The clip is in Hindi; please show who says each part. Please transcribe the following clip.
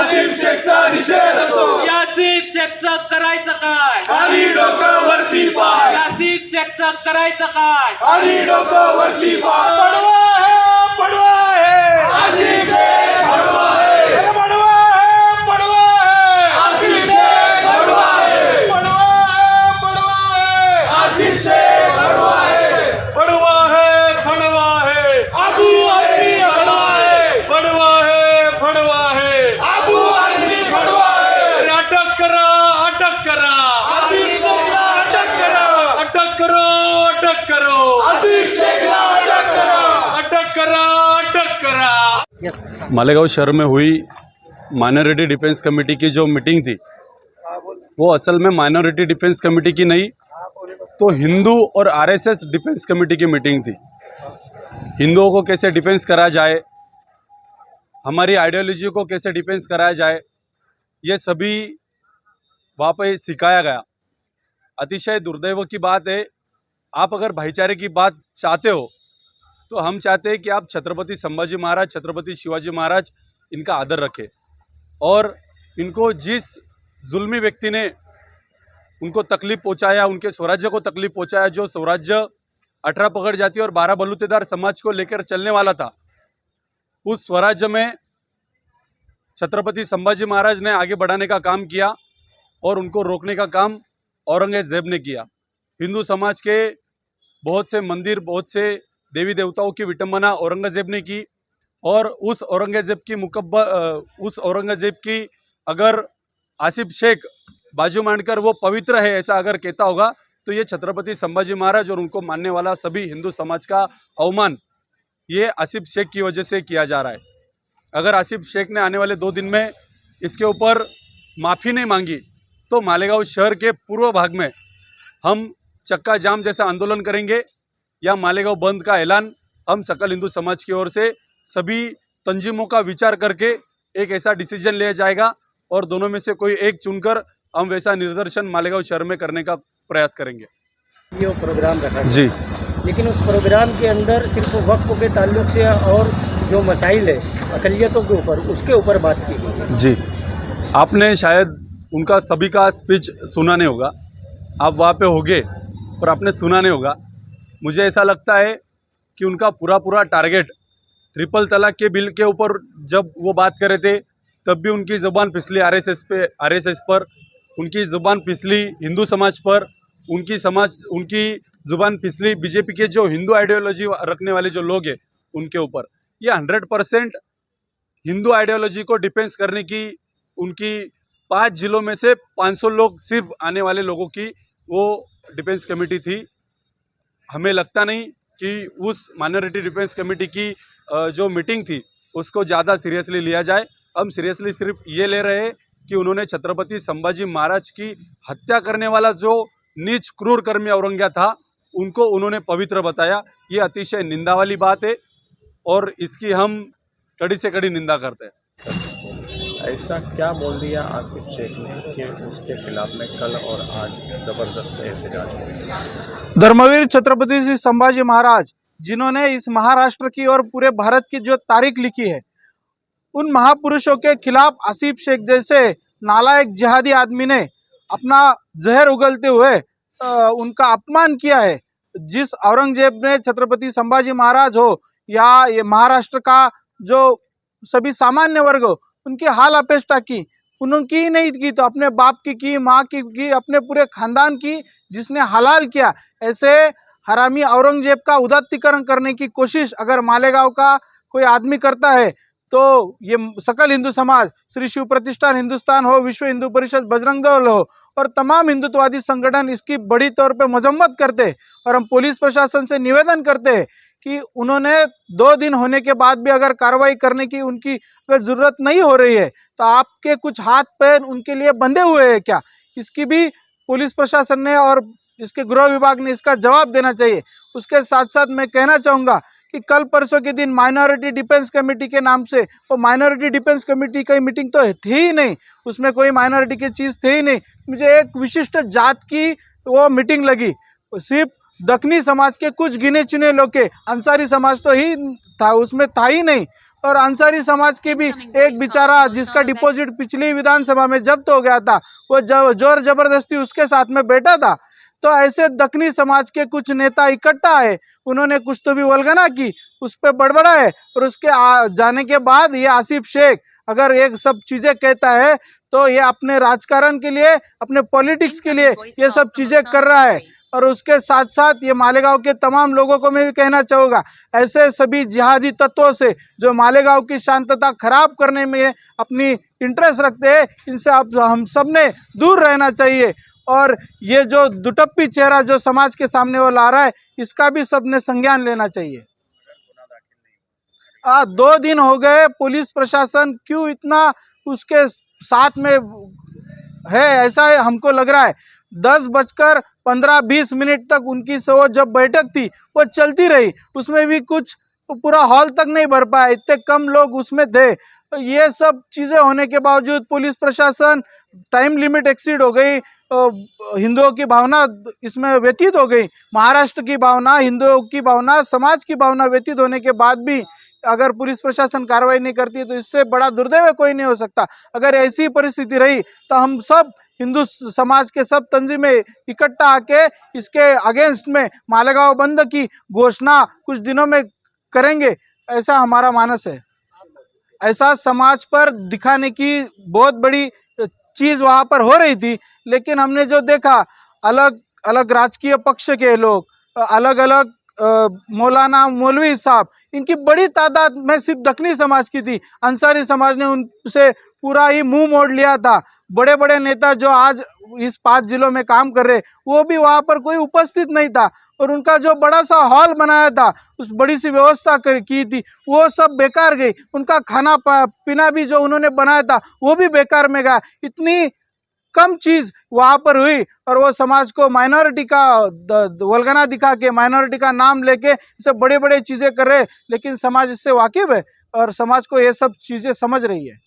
Speaker 1: आसिफ शेखचा निषेध असो.
Speaker 2: आसिफ शेखचं करायचं काय?
Speaker 1: खाली डोकं वरती पाय.
Speaker 2: आसिफ शेखचं करायचं काय?
Speaker 1: खाली डोकं वरती पाय.
Speaker 3: पडवा है
Speaker 1: आसिफ शेख भडवा है.
Speaker 3: पडवा है
Speaker 1: आसिफ शेख भडवा है.
Speaker 3: पडवा है
Speaker 1: आसिफ शेख भडवा है.
Speaker 3: पडवा है
Speaker 1: आबू आजमी भडवा है.
Speaker 3: पडवा है
Speaker 1: आबू आजमी भडवा है.
Speaker 3: अटक करा
Speaker 1: आसिफ शेखला अटक करा.
Speaker 3: अटक करो
Speaker 1: आसिफ शेखला अटक करा.
Speaker 3: अटक करा
Speaker 4: मालेगांव शहर में हुई माइनॉरिटी डिफेंस कमेटी की जो मीटिंग थी वो असल में माइनॉरिटी डिफेंस कमेटी की नहीं तो हिंदू और आरएसएस डिफेंस कमेटी की मीटिंग थी। हिंदुओं को कैसे डिफेंस कराया जाए, हमारी आइडियोलॉजी को कैसे डिफेंस कराया जाए, ये सभी वहाँ पर सिखाया गया। अतिशय दुर्दैव की बात है, आप अगर भाईचारे की बात चाहते हो तो हम चाहते हैं कि आप छत्रपति संभाजी महाराज, छत्रपति शिवाजी महाराज इनका आदर रखें और इनको जिस जुल्मी व्यक्ति ने उनको तकलीफ पहुंचाया, उनके स्वराज्य को तकलीफ पहुंचाया, जो स्वराज्य 18 पगड़ जाति और 12 बलूतेदार समाज को लेकर चलने वाला था, उस स्वराज्य में छत्रपति संभाजी महाराज ने आगे बढ़ाने का काम किया और उनको रोकने का काम औरंगजेब ने किया। हिंदू समाज के बहुत से मंदिर, बहुत से देवी देवताओं की विटंबना औरंगजेब ने की और उस औरंगजेब की अगर आसिफ शेख बाजू मांडकर वो पवित्र है ऐसा अगर कहता होगा तो ये छत्रपति संभाजी महाराज और उनको मानने वाला सभी हिंदू समाज का अवमान ये आसिफ शेख की वजह से किया जा रहा है। अगर आसिफ शेख ने आने वाले 2 दिन में इसके ऊपर माफ़ी नहीं मांगी तो मालेगांव शहर के पूर्व भाग में हम चक्का जाम जैसा आंदोलन करेंगे या मालेगांव बंद का ऐलान हम सकल हिंदू समाज की ओर से सभी तंजीमों का विचार करके एक ऐसा डिसीजन लिया जाएगा और दोनों में से कोई एक चुनकर हम वैसा निर्दर्शन मालेगांव शहर में करने का प्रयास करेंगे।
Speaker 5: ये प्रोग्राम रखा
Speaker 4: जी,
Speaker 5: लेकिन उस प्रोग्राम के अंदर सिर्फ वक्फ के ताल्लुक से और जो मसाइल है अक़लियतों के ऊपर, उसके ऊपर बात की गई।
Speaker 4: जी, आपने शायद उनका सभी का स्पीच सुना नहीं होगा, आप वहाँ पे होंगे पर आपने सुना नहीं होगा। मुझे ऐसा लगता है कि उनका पूरा टारगेट ट्रिपल तलाक के बिल के ऊपर जब वो बात कर रहे थे तब भी उनकी ज़ुबान फिसली आरएसएस पर, उनकी ज़ुबान फिसली हिंदू समाज पर, उनकी ज़ुबान फिसली बीजेपी के जो हिंदू आइडियोलॉजी रखने वाले जो लोग हैं उनके ऊपर। ये 100% हिंदू आइडियोलॉजी को डिफेंस करने की उनकी 5 जिलों में से 500 लोग सिर्फ आने वाले लोगों की वो डिफेंस कमेटी थी। हमें लगता नहीं कि उस माइनॉरिटी डिफेंस कमेटी की जो मीटिंग थी उसको ज़्यादा सीरियसली लिया जाए। हम सीरियसली सिर्फ ये ले रहे हैं कि उन्होंने छत्रपति संभाजी महाराज की हत्या करने वाला जो नीच क्रूर कर्मी औरंगजेब था उनको उन्होंने पवित्र बताया। ये अतिशय निंदा वाली बात है और इसकी हम कड़ी से कड़ी निंदा करते हैं।
Speaker 6: ऐसा क्या बोल दिया आसिफ शेख ने कि उसके खिलाफ में कल और आज जबरदस्त एहतजाज हुआ?
Speaker 3: धर्मवीर छत्रपति श्री संभाजी महाराज जिन्होंने इस महाराष्ट्र की और पूरे भारत की जो तारीख लिखी है, उन महापुरुषों के खिलाफ आसिफ शेख जैसे नालायक जिहादी आदमी ने अपना जहर उगलते हुए उनका अपमान किया है। जिस औरंगजेब ने छत्रपति संभाजी महाराज हो या ये महाराष्ट्र का जो सभी सामान्य वर्ग हो, उनकी हाल अपेष्टा की, उनकी ही नहीं की तो अपने बाप की माँ की, अपने पूरे खानदान की, जिसने हलाल किया। ऐसे हरामी औरंगजेब का उदात्तीकरण करने की कोशिश अगर मालेगांव का कोई आदमी करता है तो ये सकल हिंदू समाज, श्री शिव प्रतिष्ठान हिंदुस्तान हो, विश्व हिंदू परिषद, बजरंग दल हो और तमाम हिंदुत्ववादी संगठन इसकी बड़ी तौर पे मजम्मत करते हैं। और हम पुलिस प्रशासन से निवेदन करते हैं कि उन्होंने 2 दिन होने के बाद भी अगर कार्रवाई करने की उनकी अगर ज़रूरत नहीं हो रही है तो आपके कुछ हाथ पैर उनके लिए बंधे हुए हैं क्या? इसकी भी पुलिस प्रशासन ने और इसके गृह विभाग ने इसका जवाब देना चाहिए। उसके साथ साथ मैं कहना चाहूँगा कि कल परसों के दिन माइनॉरिटी डिफेंस कमेटी के नाम से, वो माइनॉरिटी डिफेंस कमेटी की मीटिंग तो थी ही नहीं, उसमें कोई माइनॉरिटी की चीज़ थी ही नहीं। मुझे एक विशिष्ट जात की वो मीटिंग लगी, सिर्फ दखनी समाज के कुछ गिने चुने लोग के, अंसारी समाज तो ही था, उसमें था ही नहीं। और अंसारी समाज के भी एक बेचारा जिसका डिपॉजिट पिछली विधानसभा में जब्त हो गया था, वो जोर जबरदस्ती उसके साथ में बैठा था। तो ऐसे दक्षिणी समाज के कुछ नेता इकट्ठा आए, उन्होंने कुछ तो भी वल्गना की, उस पर बड़बड़ा है, और उसके जाने के बाद ये आसिफ शेख अगर एक सब चीजें कहता है तो ये अपने राजकारण के लिए, अपने पॉलिटिक्स के लिए ये सब चीजें कर रहा है। और उसके साथ साथ ये मालेगांव के तमाम लोगों को मैं भी कहना चाहूँगा, ऐसे सभी जिहादी तत्वों से जो मालेगांव की शांतता खराब करने में अपनी इंटरेस्ट रखते हैं, इनसे अब हम सब ने दूर रहना चाहिए। और ये जो दुटप्पी चेहरा जो समाज के सामने वो ला रहा है, इसका भी सबने संज्ञान लेना चाहिए। 2 दिन हो गए, पुलिस प्रशासन क्यों इतना उसके साथ में है, ऐसा है हमको लग रहा है। 10:15-20 तक उनकी वो जब बैठक थी वो चलती रही, उसमें भी कुछ पूरा हॉल तक नहीं भर पाया, इतने कम लोग उसमें थे। तो ये सब चीज़ें होने के बावजूद पुलिस प्रशासन, टाइम लिमिट एक्सीड हो गई, हिंदुओं की भावना इसमें व्यतीत हो गई, महाराष्ट्र की भावना, हिंदुओं की भावना, समाज की भावना व्यतीत होने के बाद भी अगर पुलिस प्रशासन कार्रवाई नहीं करती तो इससे बड़ा दुर्दैव कोई नहीं हो सकता। अगर ऐसी परिस्थिति रही तो हम सब हिंदू समाज के सब तंजीमें इकट्ठा आके इसके अगेंस्ट में मालेगांव बंद की घोषणा कुछ दिनों में करेंगे, ऐसा हमारा मानस है। ऐसा समाज पर दिखाने की बहुत बड़ी चीज़ वहाँ पर हो रही थी, लेकिन हमने जो देखा अलग अलग राजकीय पक्ष के लोग, अलग अलग मौलाना मौलवी साहब, इनकी बड़ी तादाद में सिर्फ दक्षिणी समाज की थी। अंसारी समाज ने उनसे पूरा ही मुंह मोड़ लिया था। बड़े बड़े नेता जो आज इस 5 जिलों में काम कर रहे, वो भी वहाँ पर कोई उपस्थित नहीं था, और उनका जो बड़ा सा हॉल बनाया था, उस बड़ी सी व्यवस्था की थी, वो सब बेकार गई। उनका खाना पीना भी जो उन्होंने बनाया था वो भी बेकार में गया। इतनी कम चीज़ वहाँ पर हुई, और वो समाज को माइनॉरिटी का वल्गना दिखा के, माइनॉरिटी का नाम लेके इसे बड़े बड़े चीज़ें कर रहे, लेकिन समाज इससे वाकिफ है और समाज को ये सब चीज़ें समझ रही है।